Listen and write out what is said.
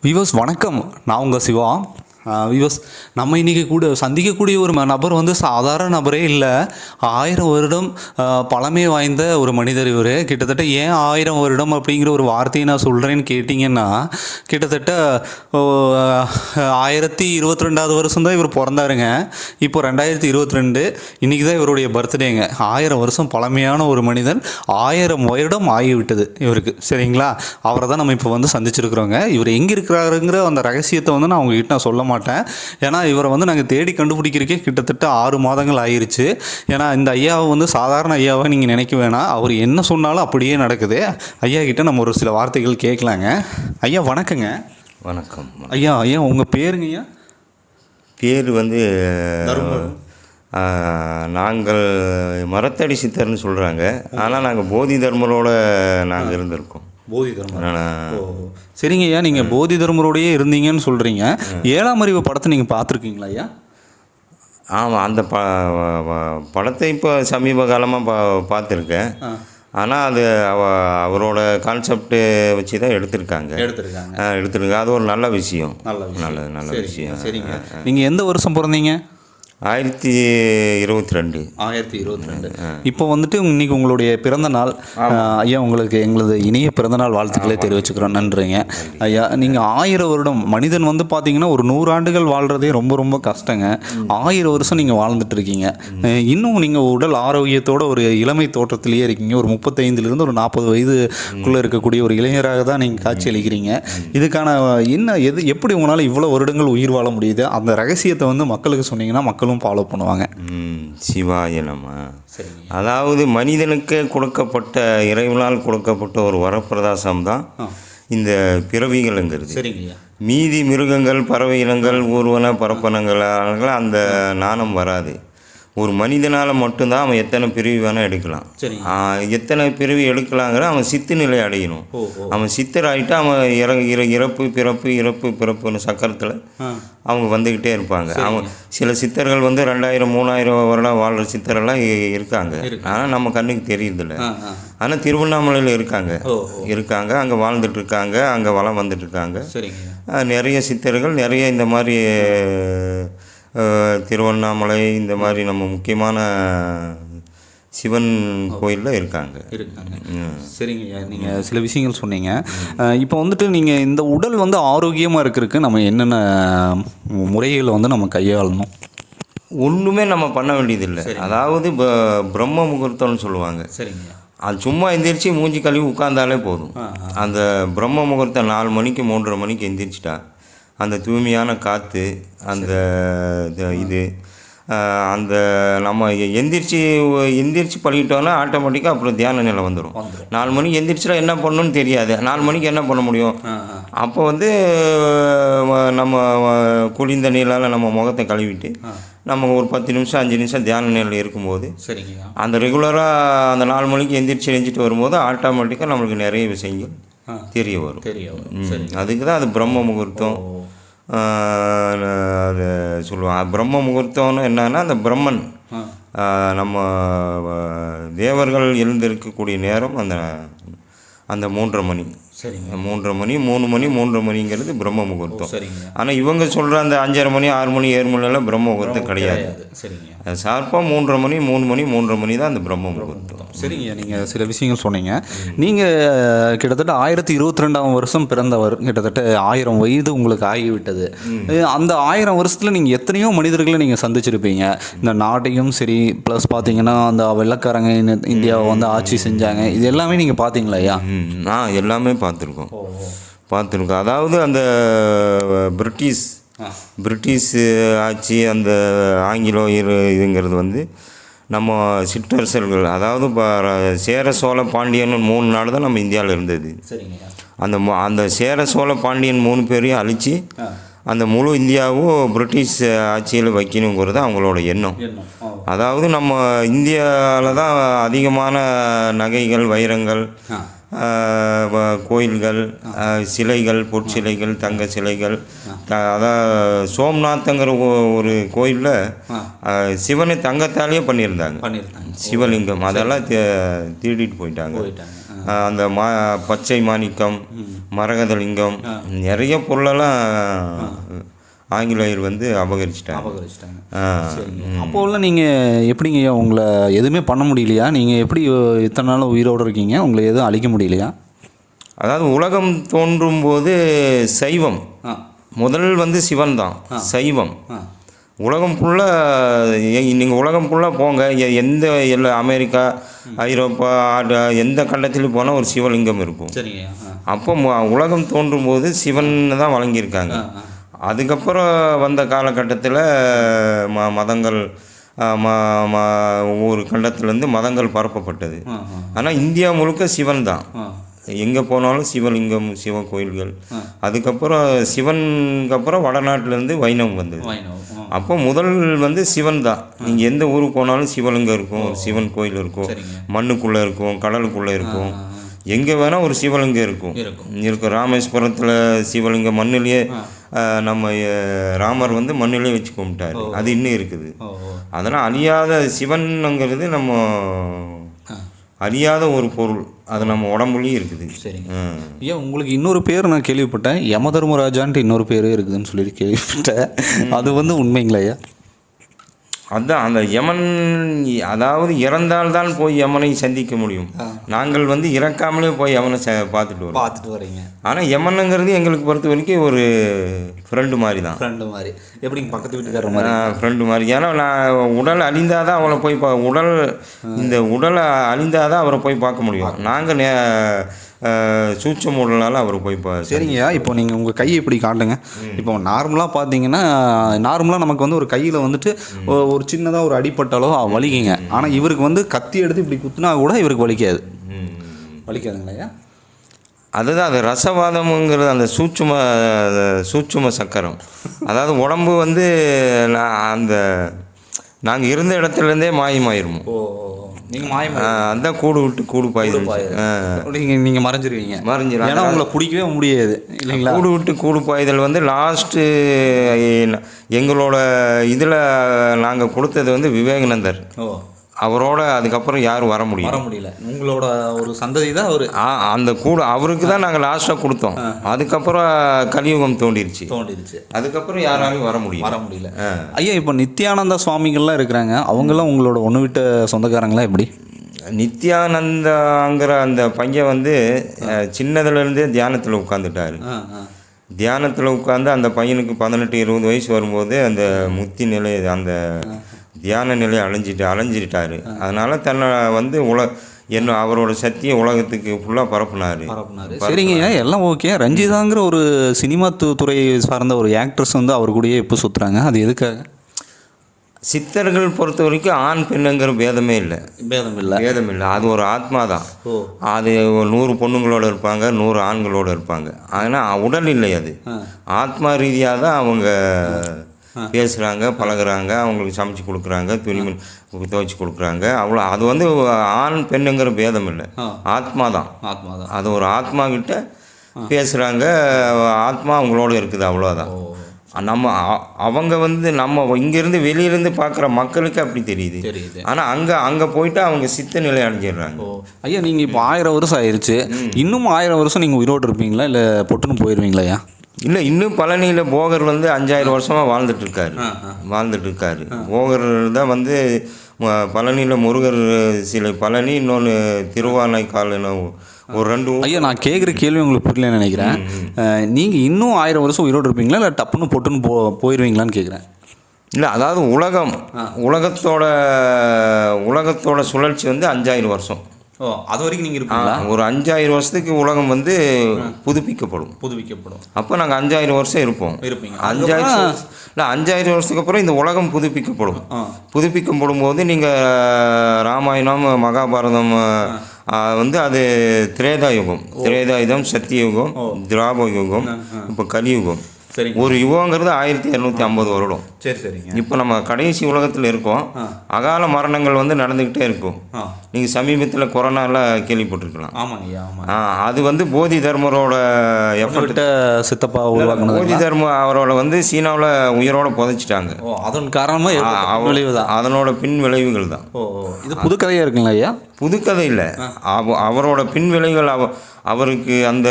விவஸ் வணக்கம். நான் உங்கள் சிவா. விவஸ் நம்ம இன்றைக்கி கூட சந்திக்கக்கூடிய ஒரு நபர் வந்து சாதாரண நபரே இல்லை. 1000 வருடம் பழமை வாய்ந்த ஒரு மனிதர் இவர். கிட்டத்தட்ட ஏன் 1000 வருடம் அப்படிங்கிற ஒரு வார்த்தையை நான் சொல்கிறேன்னு கேட்டிங்கன்னா, கிட்டத்தட்ட 1022வது வருஷம் தான் இவர் பிறந்தாருங்க. இப்போ 2022 இன்றைக்கி தான் இவருடைய பர்த்டேங்க. 1000 வருஷம் பழமையான ஒரு மனிதன். 1000 வருடம் ஆகிவிட்டது இவருக்கு. சரிங்களா? அவரை தான் நம்ம இப்போ வந்து சந்திச்சிருக்கிறோங்க. இவர் எங்கே இருக்கிறாருங்கிற அந்த ரகசியத்தை வந்து நான் உங்ககிட்ட நான் சொல்ல மாட்டேன். ஏன்னா இவரை வந்து நாங்கள் தேடி கண்டுபிடிக்கிறதுக்கே கிட்டத்தட்ட 6 மாதங்கள் ஆயிடுச்சு. ஏன்னா இந்த ஐயாவை வந்து சாதாரண ஐயாவை நீங்கள் நினைக்க வேணாம். அவர் என்ன சொன்னாலும் அப்படியே நடக்குது. ஐயா கிட்ட நம்ம ஒரு சில வார்த்தைகள் கேட்கலாங்க. ஐயா வணக்கங்க. வணக்கம். ஐயா உங்கள் பேருங்க? ஐயா பேர் வந்து நாங்கள் மரத்தடி சித்தர்னு சொல்கிறாங்க. ஆனால் நாங்கள் போதி தர்மரோட நாங்கள் இருந்திருக்கோம். போதி தர்மர். சரிங்க ஐயா, நீங்கள் போதி தர்மரோடையே இருந்தீங்கன்னு சொல்கிறீங்க. 7ஆம் அறிவு படத்தை நீங்கள் பார்த்துருக்கீங்களா ஐயா? ஆமாம், அந்த படத்தை இப்போ சமீப காலமாக பார்த்துருக்கேன். ஆனால் அது அவரோட கான்செப்டு வச்சு தான் எடுத்திருக்காங்க. அது ஒரு நல்ல விஷயம். நல்ல விஷயம். சரிங்க. நீங்கள் எந்த வருஷம் பிறந்தீங்க? 1022. இப்போ வந்துட்டு இன்றைக்கி உங்களுடைய பிறந்த நாள். ஐயா உங்களுக்கு எங்களது இனிய பிறந்தநாள் வாழ்த்துக்களை தெரிவிச்சுக்கிறோம். நன்றிங்க ஐயா. நீங்கள் 1000 வருடம் மனிதன் வந்து பார்த்தீங்கன்னா ஒரு 100 ஆண்டுகள் வாழ்கிறதே ரொம்ப ரொம்ப கஷ்டங்க. 1000 வருஷம் நீங்கள் வாழ்ந்துட்டுருக்கீங்க. இன்னும் நீங்கள் உடல் ஆரோக்கியத்தோட ஒரு இளமை தோற்றத்திலேயே இருக்கீங்க. ஒரு 35லேருந்து ஒரு 40 வயதுக்குள்ளே இருக்கக்கூடிய ஒரு இளைஞராக தான் நீங்கள் காட்சி அளிக்கிறீங்க. இதுக்கான எப்படி உங்களால் இவ்வளோ வருடங்கள் உயிர் வாழ முடியுது? அந்த ரகசியத்தை வந்து மக்களுக்கு சொன்னீங்கன்னா மக்களும் ஃபாலோ பண்ணுவாங்க. சிவாய நம. அதாவது மனிதனுக்கு கொடுக்கப்பட்ட, இறைவனால் கொடுக்கப்பட்ட ஒரு வரப்பிரதாசம் தான் இந்த பிறவிகள்ங்கிறது. மீதி மிருகங்கள், பறவை இனங்கள், ஊர்வன பரப்பனங்கள் அந்த நாணம் வராது. ஒரு மனிதனால் மட்டும்தான் அவன் எத்தனை பிறவி வேணால் எடுக்கலாம். எத்தனை பிறவி எடுக்கலாங்கிற அவன் சித்து நிலை அடையணும். அவன் சித்தர் ஆகிட்டு அவன் இறப்பு பிறப்புன்னு சக்கரத்தில் அவங்க வந்துக்கிட்டே இருப்பாங்க. அவங்க சில சித்தர்கள் வந்து 2000-3000 வருடம் வாழ்கிற சித்தரெல்லாம் இருக்காங்க. ஆனால் நம்ம கண்ணுக்கு தெரியுதில்ல. ஆனால் திருவண்ணாமலையில் இருக்காங்க. அங்கே வாழ்ந்துட்டுருக்காங்க, அங்கே வளம் வந்துட்டுருக்காங்க. நிறைய சித்தர்கள், நிறைய இந்த மாதிரி திருவண்ணாமலை, இந்த மாதிரி நம்ம முக்கியமான சிவன் கோயிலில் இருக்காங்க. சரிங்க. நீங்கள் சில விஷயங்கள் சொன்னீங்க. இப்போ வந்துட்டு நீங்கள் இந்த உடல் வந்து ஆரோக்கியமாக இருக்கிறதுக்கு நம்ம என்னென்ன முறைகளை வந்து நம்ம கையாளணும்? ஒன்றுமே நம்ம பண்ண வேண்டியதில்லை. அதாவது பிரம்ம முகூர்த்தம்னு சொல்லுவாங்க. சரிங்க. அது சும்மா எந்திரிச்சு மூஞ்சி கழுவி உட்கார்ந்தாலே போதும். அந்த பிரம்ம முகூர்த்தம் 4 மணிக்கு 3:30 மணிக்கு எந்திரிச்சிட்டா அந்த தூய்மையான காற்று, அந்த அந்த நம்ம எந்திரிச்சு பழகிட்டோன்னா ஆட்டோமேட்டிக்காக அப்புறம் தியான நிலை வந்துடும். 4 மணிக்கு எந்திரிச்சுனா என்ன பண்ணணும்னு தெரியாது. 4 மணிக்கு என்ன பண்ண முடியும்? அப்போ வந்து நம்ம குளிர்ந்த நீரால் நம்ம முகத்தை கழுவிட்டு நம்ம ஒரு 10 நிமிஷம் 5 நிமிஷம் தியான நிலையில் இருக்கும்போது அந்த ரெகுலராக அந்த 4 மணிக்கு எந்திரிச்சிட்டு வரும்போது ஆட்டோமேட்டிக்காக நம்மளுக்கு நிறைய விஷயங்கள் தெரிய வரும். அதுக்கு தான் அது பிரம்ம முகூர்த்தம் அது சொல்லுவாங்க. பிரம்ம முகூர்த்தம்னு என்னன்னா அந்த பிரம்மன் நம்ம தேவர்கள் எழுந்திருக்கக்கூடிய நேரம் அந்த 3:30 மணி. 3:30 மணி 3 மணிங்கிறது பிரம்ம முகூர்த்தம். ஆனால் இவங்க சொல்கிற அந்த 5:30 மணி 6 மணி 7 மணிலாம் பிரம்ம முகூர்த்தம் கிடையாது. ஷார்ப்பாக 3:30 மணி தான் அந்த பிரம்ம முகூர்த்தம். சரிங்க. நீங்கள் சில விஷயங்கள் சொன்னீங்க. நீங்கள் கிட்டத்தட்ட 1022ஆம் வருஷம் பிறந்தவர். கிட்டத்தட்ட 1000 வயது உங்களுக்கு ஆகிவிட்டது. அந்த 1000 வருஷத்தில் நீங்கள் எத்தனையோ மனிதர்களை நீங்கள் சந்திச்சிருப்பீங்க. இந்த நாட்டையும் சரி, ப்ளஸ் பார்த்தீங்கன்னா அந்த வெள்ளைக்காரங்க இந்தியாவை வந்து ஆட்சி செஞ்சாங்க. இது எல்லாமே நீங்கள் பார்த்தீங்களா ஐயா? எல்லாமே பார்த்துருக்கோம். அதாவது அந்த பிரிட்டிஷ் ஆட்சி, அந்த ஆங்கிலோ இதுங்கிறது வந்து நம்ம சிற்றரசர்கள், அதாவது சேர சோழ பாண்டியன் 3 நாடு தான் நம்ம இந்தியாவில் இருந்தது. அந்த சேர சோழ பாண்டியன் 3 பேரையும் அழித்து அந்த முழு இந்தியாவும் பிரிட்டிஷ் ஆட்சியில் வைக்கணுங்கிறது அவங்களோட எண்ணம். அதாவது நம்ம இந்தியாவில் தான் அதிகமான நகைகள், வைரங்கள், கோயில்கள், சிலைகள், பொற்சிலைகள், தங்க சிலைகள். அதாவது சோம்நாத்ங்கிற ஒரு கோயிலில் சிவனை தங்கத்தாலேயே பண்ணியிருந்தாங்க. சிவலிங்கம் அதெல்லாம் திருடிட்டு போயிட்டாங்க. அந்த பச்சை மாணிக்கம், மரகதலிங்கம், நிறைய பொருளெல்லாம் ஆங்கிலேயர் வந்து அபகரிச்சிட்டாங்க. அப்போல நீங்கள் எப்படிங்க உங்களை எதுவுமே பண்ண முடியலையா? நீங்கள் எப்படி இத்தனை நாள் உயிரோடு இருக்கீங்க? உங்களை எதுவும் அழிக்க முடியலையா? அதாவது உலகம் தோன்றும் போது சைவம் முதல் வந்து சிவன் தான். சைவம் உலகம் ஃபுல்லாக நீங்கள் உலகம் ஃபுல்லாக போங்க, எந்த எல்லா அமெரிக்கா, ஐரோப்பா, எந்த கண்டத்திலும் போனால் ஒரு சிவலிங்கம் இருக்கும். அப்போ உலகம் தோன்றும் போது சிவன் தான் வழங்கியிருக்காங்க. அதுக்கப்புறம் வந்த காலகட்டத்தில் மதங்கள் ஒவ்வொரு கண்டத்துலேருந்து மதங்கள் பரப்பப்பட்டது. ஆனால் இந்தியா முழுக்க சிவன் தான். எங்கே போனாலும் சிவலிங்கம், சிவ கோயில்கள். அதுக்கப்புறம் சிவனுக்கு அப்புறம் வடநாட்டிலேருந்து வைணவம் வந்தது. அப்போ முதல் வந்து சிவன் தான். நீங்கள் எந்த ஊருக்கு போனாலும் சிவலிங்கம் இருக்கும், ஒரு சிவன் கோயில் இருக்கும், மண்ணுக்குள்ளே இருக்கும், கடலுக்குள்ளே இருக்கும், எங்கே வேணால் ஒரு சிவலிங்கம் இருக்கும். ராமேஸ்வரத்தில் சிவலிங்கம் மண்ணிலேயே நம்ம ராமர் வந்து மண்ணிலே வச்சு கும்பிட்டார். அது இன்னும் இருக்குது. அதனால் அழியாத சிவனுங்கிறது நம்ம அழியாத ஒரு பொருள். அது நம்ம உடம்புலையும் இருக்குது. சரிங்க. ஏன் உங்களுக்கு இன்னொரு பேர் நான் கேள்விப்பட்டேன், யமதர்மராஜான்ட்டு இன்னொரு பேர் இருக்குதுன்னு சொல்லிட்டு கேள்விப்பட்டேன். அது வந்து உண்மைங்களா ஐயா? அதுதான் அந்த யமன், அதாவது இறந்தால்தான் போய் யமனை சந்திக்க முடியும். நாங்கள் வந்து இறக்காமலே போய் யமனை பார்த்துட்டு வரீங்க. ஆனால் யமனுங்கிறது எங்களுக்கு பொறுத்த வரைக்கும் ஒரு ஃப்ரெண்டு மாதிரி தான். ஃப்ரெண்டு மாதிரி எப்படிங்க? பக்கத்து வீட்டுக்கார மாதிரி ஃப்ரெண்டு மாதிரி. ஏன்னா நான் உடல் அழிந்தாதான் அவளை போய் இந்த உடலை அழிந்தாதான் அவரை போய் பார்க்க முடியும். நாங்கள் சூட்சம் உடலால் அவர் போய் சரிங்கய்யா. இப்போ நீங்கள் உங்கள் கையை இப்படி காட்டுங்க. இப்போ நார்மலாக பார்த்தீங்கன்னா, நார்மலாக நமக்கு வந்து ஒரு கையில் வந்துட்டு ஒரு சின்னதாக ஒரு அடிப்பட்டாலோ வலிக்குங்க. ஆனால் இவருக்கு வந்து கத்தி எடுத்து இப்படி குத்துனா கூட இவருக்கு வலிக்காதுங்களா ஐயா? அதுதான் அது ரசவாதமுங்கிறது. அந்த சூட்சும சக்கரம். அதாவது உடம்பு வந்து நாங்கள் இருந்த இடத்துலேருந்தே மாயமாயிருமோ. அதான் கூடு விட்டு கூடு பாய்தல். நீங்கள் மறைஞ்சிருவீங்க. ஏன்னா உங்களை பிடிக்கவே முடியாது இல்லைங்களா? கூடு விட்டு கூடு பாய்தல் வந்து லாஸ்ட்டு எங்களோட இதில் நாங்கள் கொடுத்தது வந்து விவேகானந்தர். அவரோட அதுக்கப்புறம் யாரும் வர முடியல. உங்களோட ஒரு சந்ததி தான் அவர். அந்த கூடு அவருக்கு தான் நாங்கள் லாஸ்ட்டாக கொடுத்தோம். அதுக்கப்புறம் கலியுகம் தோண்டிருச்சு. அதுக்கப்புறம் யாராலையும் வர முடியல. ஐயா, இப்போ நித்யானந்த சுவாமிகள்லாம் இருக்கிறாங்க, அவங்கெல்லாம் உங்களோட ஒன்று விட்ட சொந்தக்காரங்களா எப்படி? நித்யானந்தாங்கிற அந்த பையன் வந்து சின்னதுலேருந்தே தியானத்தில் உட்காந்துட்டார். தியானத்தில் உட்காந்து அந்த பையனுக்கு 18-20 வயசு வரும்போது அந்த முத்தி நிலை, அந்த தியான நிலையை அலைஞ்சிட்டாரு. அதனால தன்னை வந்து அவரோட சக்தியை உலகத்துக்கு ஃபுல்லாக பரப்புனார். சரிங்க, எல்லாம் ஓகே. ரஞ்சிதாங்கிற ஒரு சினிமா துறை சார்ந்த ஒரு ஆக்ட்ரஸ் வந்து அவர் கூடயே இப்போ சுற்றுறாங்க. அது எதுக்காக? சித்தர்கள் பொறுத்த வரைக்கும் ஆண் பெண்ணுங்கிற பேதமே இல்லை. அது ஒரு ஆத்மா தான். அது 100 பொண்ணுங்களோட இருப்பாங்க, 100 ஆண்களோடு இருப்பாங்க. ஆனால் உடல் இல்லை, அது ஆத்மா ரீதியாக தான் அவங்க பேசுகிறாங்க, பழகுறாங்க, அவங்களுக்கு சமைச்சு கொடுக்குறாங்க, துணிமணி துவைச்சி கொடுக்குறாங்க. அவ்வளோ. அது வந்து ஆண் பெண்ணுங்கிற பேதம் இல்லை, ஆத்மா தான். அது ஒரு ஆத்மா கிட்ட பேசுகிறாங்க, ஆத்மா அவங்களோட இருக்குது, அவ்வளோதான். அவங்க வந்து நம்ம இங்கேருந்து வெளியிலேருந்து பார்க்குற மக்களுக்கு அப்படி தெரியுது. ஆனால் அங்கே போயிட்டு அவங்க சித்த நிலை அடைஞ்சிடுறாங்க. ஐயா, நீங்கள் இப்போ 1000 வருஷம் ஆயிடுச்சு. இன்னும் 1000 வருஷம் நீங்கள் உயிரோடு இருப்பீங்களா, இல்லை பொட்டுன்னு போயிடுவீங்களா ஐயா? இல்லை, இன்னும் பழனியில் போகர் வந்து 5000 வருஷமாக வாழ்ந்துட்டுருக்காரு. போகர் தான் வந்து பழனியில் முருகர் சிலை, பழனி, இன்னொன்று திருவானைக்கால், ஒரு 2. ஐயா, நான் கேட்குற கேள்வி உங்களுக்கு புரியலன்னு நினைக்கிறேன். நீங்கள் இன்னும் 1000 வருஷம் உயிரோடு இருப்பீங்களா, இல்லை டப்புன்னு பொட்டுன்னு போயிடுவீங்களான்னு கேட்குறேன். இல்லை, அதாவது உலகத்தோட சுழற்சி வந்து 5000 வருஷம். அது வரைக்கும் நீங்கள் இருப்பீங்களா? ஒரு 5000 வருஷத்துக்கு உலகம் வந்து புதுப்பிக்கப்படும். அப்போ நாங்கள் 5000 வருஷம் இருப்போம். 5000 வருஷத்துக்கு அப்புறம் இந்த உலகம் புதுப்பிக்கப்படும் போது நீங்கள் ராமாயணம், மகாபாரதம் வந்து அது திரேதாயுகம், சத்தியயுகம், திராப யுகம், இப்போ கலியுகம். சரிங்க. ஒரு யுகங்கிறது 1250 வருடம். சரி சரிங்க. இப்போ நம்ம கடைசி உலகத்தில் இருக்கோம். அகால மரணங்கள் வந்து நடந்துக்கிட்டே இருக்கும். நீங்கள் சமீபத்தில் கொரோனாவில் கேள்விப்பட்டிருக்கலாம். ஆமாங்க ஐயா, ஆமாம். அது வந்து போதி தர்மரோட எஃபர்ட். சித்தப்பா உருவாக்குனது. போதி தர்ம அவரோட வந்து சீனாவில் உயிரோட புதைச்சிட்டாங்க. அதன் காரணமாக விளைவு தான், அதனோட பின் விளைவுகள் தான். இது புது கதையாக இருக்குங்களா ஐயா? புதுக்கதை இல்லை, அவரோட பின் விளைவுகள். அவருக்கு அந்த